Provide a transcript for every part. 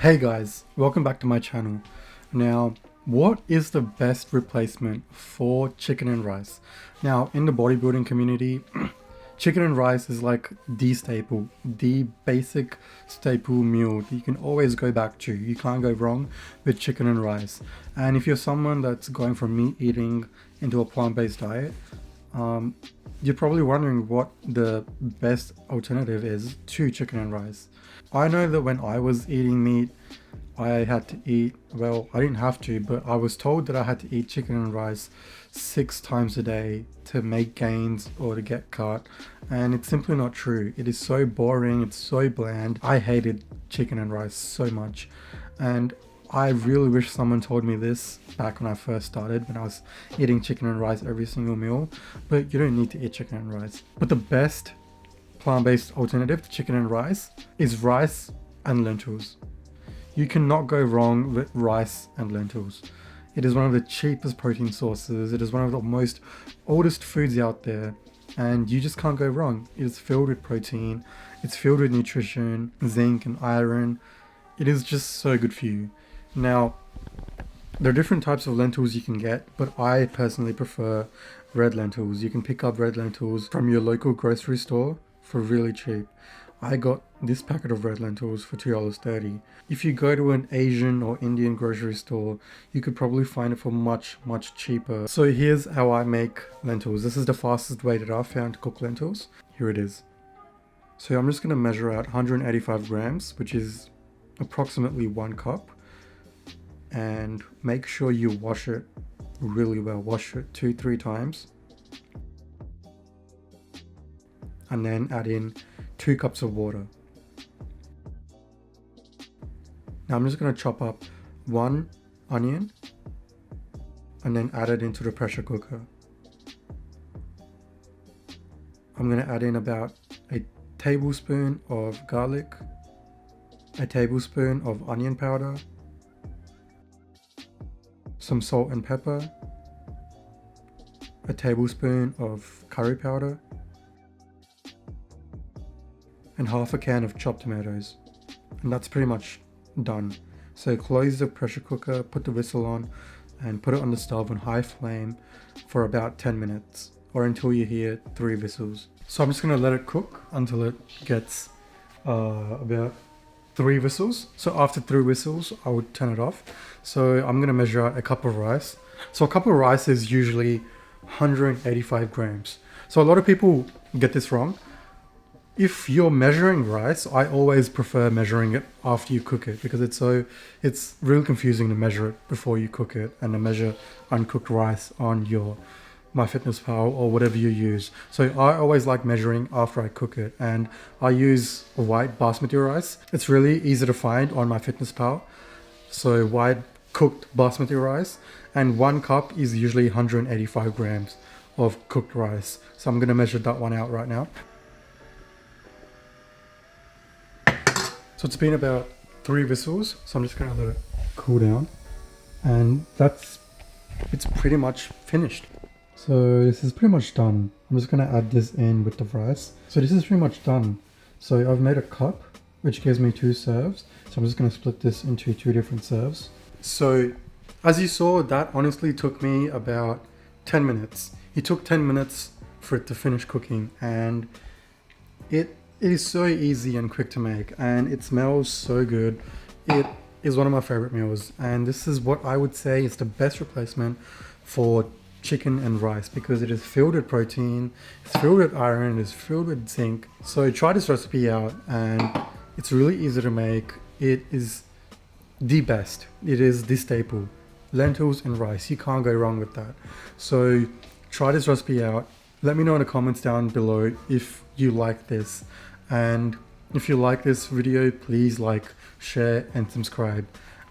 Hey guys, welcome back to my channel. Now, what is the best replacement for chicken and rice? Now, in the bodybuilding community, chicken and rice is like the staple, the basic staple meal that you can always go back to. You can't go wrong with chicken and rice. And if you're someone that's going from meat eating into a plant-based diet, you're probably wondering what the best alternative is to chicken and rice. I know that when I was eating meat, I had to eat, well, I didn't have to, but I was told that I had to eat chicken and rice 6 times a day to make gains or to get cut. And it's simply not true. It is so boring, it's so bland. I hated chicken and rice so much. And I really wish someone told me this back when I first started, when I was eating chicken and rice every single meal. But you don't need to eat chicken and rice. But the best plant-based alternative to chicken and rice is rice and lentils. You cannot go wrong with rice and lentils. It is one of the cheapest protein sources. It is one of the most oldest foods out there, and you just can't go wrong. It is filled with protein, it's filled with nutrition, zinc and iron. It is just so good for you. Now, there are different types of lentils you can get, but I personally prefer red lentils. You can pick up red lentils from your local grocery store for really cheap. I got this packet of red lentils for $2.30. If you go to an Asian or Indian grocery store, you could probably find it for much cheaper. So here's how I make lentils. This is the fastest way that I've found to cook lentils. Here it is. So I'm just going to measure out 185 grams, which is approximately 1 cup. And make sure you wash it really well. Wash it 2-3 times. And then add in 2 cups of water. Now I'm just going to chop up 1 onion and then add it into the pressure cooker. I'm going to add in about a tablespoon of garlic, a tablespoon of onion powder, some salt and pepper, a tablespoon of curry powder, and half a can of chopped tomatoes. And that's pretty much done. So close the pressure cooker, put the whistle on, and put it on the stove on high flame for about 10 minutes or until you hear 3 whistles. So I'm just going to let it cook until it gets about 3 whistles. So after 3 whistles, I would turn it off. So I'm going to measure out a cup of rice. So a cup of rice is usually 185 grams. So a lot of people get this wrong. If you're measuring rice, I always prefer measuring it after you cook it, because it's really confusing to measure it before you cook it and to measure uncooked rice on your MyFitnessPal or whatever you use. So I always like measuring after I cook it, and I use white basmati rice. It's really easy to find on MyFitnessPal. So white cooked basmati rice, and 1 cup is usually 185 grams of cooked rice. So I'm going to measure that one out right now. So it's been about 3 whistles, so I'm just going to let it cool down, and it's pretty much finished. So this is pretty much done. I'm just going to add this in with the rice. So this is pretty much done. So I've made a cup, which gives me 2 serves. So I'm just going to split this into 2 different serves. So as you saw, that honestly took me about 10 minutes. It took 10 minutes for it to finish cooking, and it is so easy and quick to make, and it smells so good. It is one of my favorite meals, and this is what I would say is the best replacement for chicken and rice, because it is filled with protein, it's filled with iron, it's filled with zinc. So try this recipe out, and it's really easy to make. It is the best. It is the staple. Lentils and rice, you can't go wrong with that. So try this recipe out. Let me know in the comments down below if you like this. And if you like this video, please like, share and subscribe.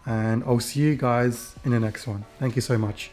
And I'll see you guys in the next one. Thank you so much.